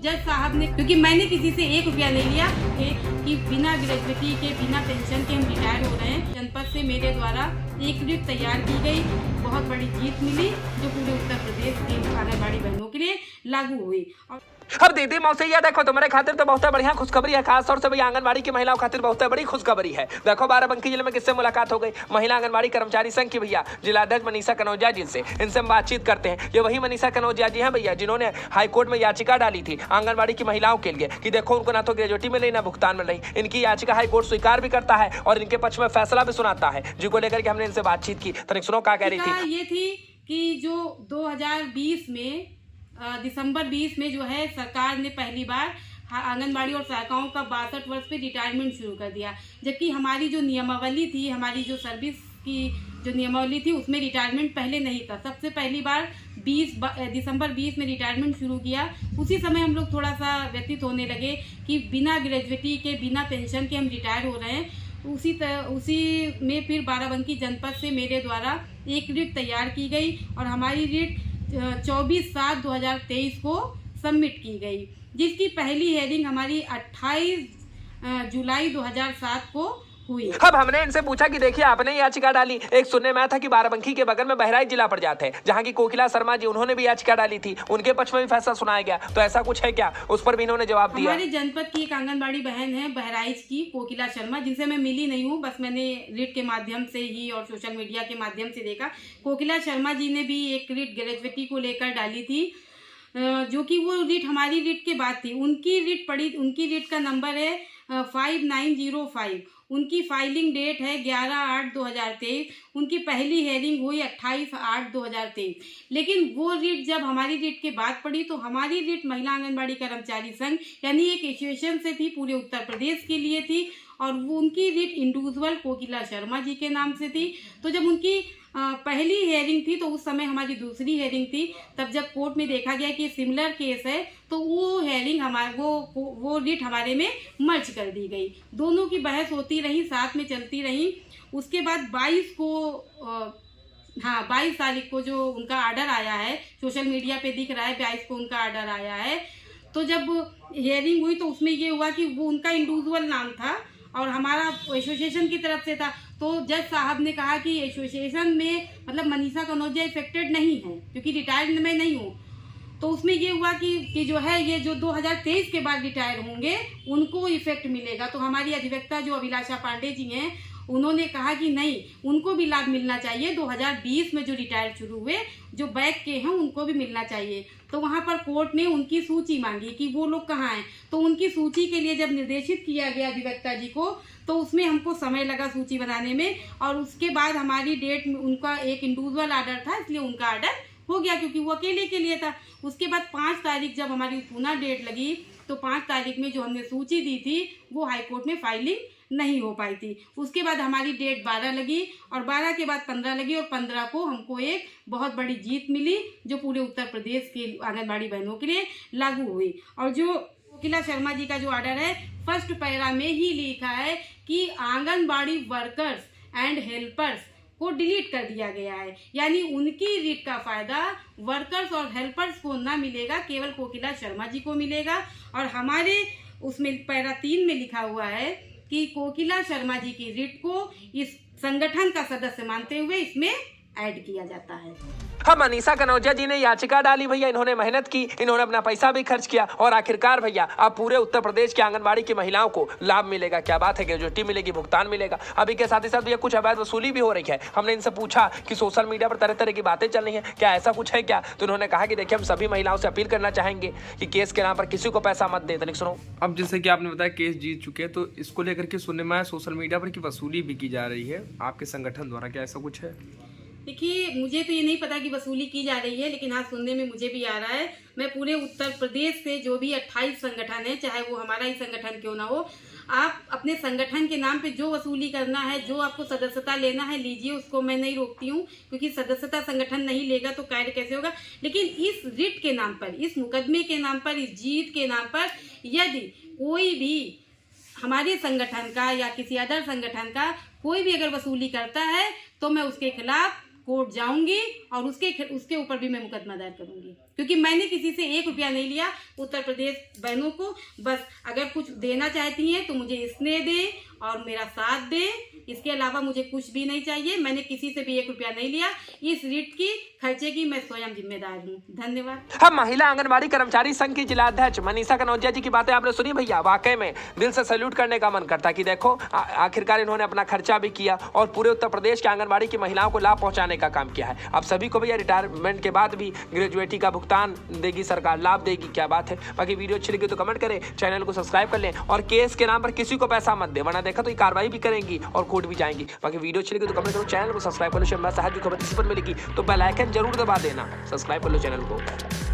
जज साहब ने, क्योंकि मैंने किसी से 1 रुपया नहीं लिया कि बिना ग्रेजुएटी के बिना पेंशन के हम रिटायर हो रहे हैं। जनपद से मेरे द्वारा एक रिट तैयार की गई, बहुत बड़ी जीत मिली जो पूरे उत्तर प्रदेश की आंगनबाड़ी बहनों के लिए लागू हुई। अब दीदी मौसी ये देखो तुम्हारे खातिर तो बहुत बढ़िया खुशखबरी है, खास तौर से भैया आंगनबाड़ी की महिलाओं खातिर बहुत बड़ी खुशखबरी है। देखो बाराबंकी जिले में किससे मुलाकात हो गई, महिला आंगनबाड़ी कर्मचारी संघ की भैया जिलाध्यक्ष मनीषा कनौजिया जी से। इनसे हम बातचीत करते हैं। ये वही मनीषा कनौजिया जी हैं भैया जिन्होंने हाईकोर्ट में याचिका डाली थी आंगनबाड़ी की महिलाओं के लिए कि देखो उनको ना तो ग्रेजुएटी मिल रही ना भुगतान मिल रही। इनकी याचिका हाईकोर्ट स्वीकार भी करता है और इनके पक्ष में फैसला भी सुनाता है, जिसको लेकर के हमने इनसे बातचीत की। तो सुनो क्या कह रही थी। ये थी कि जो 2020 में दिसंबर 20 में जो है सरकार ने पहली बार आंगनबाड़ी और सहायिकाओं का 62 वर्ष पे रिटायरमेंट शुरू कर दिया, जबकि हमारी जो नियमावली थी, हमारी जो सर्विस की जो नियमावली थी उसमें रिटायरमेंट पहले नहीं था। सबसे पहली बार दिसंबर 20 में रिटायरमेंट शुरू किया। उसी समय हम लोग थोड़ा सा व्यतीत होने लगे कि बिना ग्रेजुएटी के बिना पेंशन के हम रिटायर हो रहे हैं। उसी में फिर बाराबंकी जनपद से मेरे द्वारा एक रिट तैयार की गई और हमारी रिट 24/7/2023 को सबमिट की गई, जिसकी पहली हेयरिंग हमारी 28 जुलाई 2007 को हुई। अब हमने इनसे पूछा कि देखिए आपने याचिका डाली, एक सुनने में आया था कि बाराबंकी के बगल में बहराइच जिला पड़ जाते हैं जहां की कोकिला शर्मा जी, उन्होंने भी याचिका डाली थी, उनके पक्ष में भी फैसला सुनाया गया। तो ऐसा कुछ है क्या, उस पर भी इन्होंने जवाब दिया। हमारे जनपद की एक आंगनबाड़ी बहन है बहराइच की कोकिला शर्मा, जिनसे मैं मिली नहीं हूँ, बस मैंने रिट के माध्यम से ही और सोशल मीडिया के माध्यम से देखा। कोकिला शर्मा जी ने भी एक रिट ग्रेजुएटी को लेकर डाली थी, जो कि वो रिट हमारी रिट के बाद थी। उनकी रिट का नंबर है 5905। उनकी फाइलिंग डेट है 11/8/2023। उनकी पहली हेयरिंग हुई 28/8/2023। लेकिन वो रिट जब हमारी रिट के बाद पड़ी तो हमारी रिट महिला आंगनबाड़ी कर्मचारी संघ यानी एक एसोसिएशन से थी, पूरे उत्तर प्रदेश के लिए थी, और वो उनकी रिट इंडिविजुअल कोकिला शर्मा जी के नाम से थी। तो जब उनकी पहली हेयरिंग थी तो उस समय हमारी दूसरी हेयरिंग थी। तब जब कोर्ट में देखा गया कि सिमिलर केस है तो वो हेयरिंग वो रिट हमारे में मर्ज कर दी गई। दोनों की बहस होती रही, साथ में चलती रही। उसके बाद 22 तारीख को जो उनका ऑर्डर आया है, सोशल मीडिया पे दिख रहा है 22 को उनका ऑर्डर आया है। तो जब हेयरिंग हुई तो उसमें ये हुआ कि वो उनका इंडिविजुअल नाम था और हमारा एसोसिएशन की तरफ से था। तो जज साहब ने कहा कि एसोसिएशन में मतलब मनीषा कनौजिया इफेक्टेड नहीं है क्योंकि रिटायर्ड मैं नहीं हूँ। तो उसमें ये हुआ कि जो है ये जो 2023 के बाद रिटायर होंगे उनको इफेक्ट मिलेगा। तो हमारी अधिवक्ता जो अभिलाषा पांडे जी हैं उन्होंने कहा कि नहीं, उनको भी लाभ मिलना चाहिए। 2020 में जो रिटायर शुरू हुए जो बैक के हैं उनको भी मिलना चाहिए। तो वहाँ पर कोर्ट ने उनकी सूची मांगी कि वो लोग कहाँ हैं। तो उनकी सूची के लिए जब निर्देशित किया गया अधिवक्ता जी को तो उसमें हमको समय लगा सूची बनाने में, और उसके बाद हमारी डेट में उनका एक इंडिविजुअल ऑर्डर था इसलिए उनका ऑर्डर हो गया क्योंकि वो अकेले के लिए था। उसके बाद 5 तारीख जब हमारी पुनः डेट लगी तो 5 तारीख में जो हमने सूची दी थी वो हाईकोर्ट में फाइलिंग नहीं हो पाई थी। उसके बाद हमारी डेट 12 लगी और 12 के बाद 15 लगी और 15 को हमको एक बहुत बड़ी जीत मिली जो पूरे उत्तर प्रदेश की आंगनबाड़ी बहनों के लिए लागू हुई। और जो कोकिला शर्मा जी का जो ऑर्डर है फर्स्ट पैरा में ही लिखा है कि आंगनबाड़ी वर्कर्स एंड हेल्पर्स को डिलीट कर दिया गया है, यानी उनकी रिट का फायदा वर्कर्स और हेल्पर्स को ना मिलेगा, केवल कोकिला शर्मा जी को मिलेगा। और हमारे उसमें पैरा 3 में लिखा हुआ है कि कोकिला शर्मा जी की रिट को इस संगठन का सदस्य मानते हुए इसमें ऐड किया जाता है। हम मनीषा कनौजिया जी ने याचिका डाली भैया, इन्होंने मेहनत की, इन्होंने अपना पैसा भी खर्च किया और आखिरकार भैया अब पूरे उत्तर प्रदेश की आंगनबाड़ी की महिलाओं को लाभ मिलेगा। क्या बात है, ग्रेजुएटी मिलेगी, भुगतान मिलेगा। अभी के साथ ही साथ भैया कुछ अवैध वसूली भी हो रही है। हमने इनसे पूछा कि सोशल मीडिया पर तरह तरह की बातें चल रही है, क्या ऐसा कुछ है क्या। तो उन्होंने कहा कि देखिए हम सभी महिलाओं से अपील करना चाहेंगे कि केस के नाम पर किसी को पैसा मत दे। तो सुनो, अब जैसे कि आपने बताया केस जीत चुके हैं तो इसको लेकर के सुनने में आया सोशल मीडिया पर की वसूली भी की जा रही है आपके संगठन द्वारा, क्या ऐसा कुछ है? देखिए मुझे तो ये नहीं पता कि वसूली की जा रही है, लेकिन हाँ सुनने में मुझे भी आ रहा है। मैं पूरे उत्तर प्रदेश से जो भी 28 संगठन है, चाहे वो हमारा ही संगठन क्यों ना हो, आप अपने संगठन के नाम पे जो वसूली करना है, जो आपको सदस्यता लेना है लीजिए, उसको मैं नहीं रोकती हूँ क्योंकि सदस्यता संगठन नहीं लेगा तो कार्य कैसे होगा। लेकिन इस रिट के नाम पर, इस मुकदमे के नाम पर, इस जीत के नाम पर यदि कोई भी हमारे संगठन का या किसी अदर संगठन का कोई भी अगर वसूली करता है तो मैं उसके खिलाफ कोर्ट जाऊंगी और उसके ऊपर भी मैं मुकदमा दायर करूंगी। क्योंकि मैंने किसी से 1 रुपया नहीं लिया उत्तर प्रदेश बहनों को। बस अगर कुछ देना चाहती हैं तो मुझे स्नेह दे और मेरा साथ दे, इसके अलावा मुझे कुछ भी नहीं चाहिए। मैंने किसी से भी 1 रुपया नहीं लिया। इस रिट की खर्चे की मैं स्वयं जिम्मेदार हूँ। धन्यवाद। हम महिला आंगनबाड़ी कर्मचारी संघ की जिलाध्यक्ष मनीषा कनौजिया जी की बातें आपने सुनी भैया। वाकई में दिल से सैल्यूट करने का मन करता कि देखो आखिरकार इन्होंने अपना खर्चा भी किया और पूरे उत्तर प्रदेश के आंगनबाड़ी की महिलाओं को लाभ पहुंचाने का काम किया है। अब सभी को भैया रिटायरमेंट के बाद भी ग्रेजुएटी का भुगतान देगी सरकार, लाभ देगी। क्या बात है। बाकी वीडियो अच्छी लगी तो कमेंट करें, चैनल को सब्सक्राइब कर लें और केस के नाम पर किसी को पैसा मत दे, वरना देखा तो ये कार्रवाई भी करेंगी और कोर्ट भी जाएंगी। बाकी वीडियो अच्छी लगी तो कमेंट करो, चैनल को सब्सक्राइब कर लो। शहबाज साहब की खबर इसी पर मिलेगी तो बेल आइकन जरूर दबा देना। सब्सक्राइब कर लो चैनल को।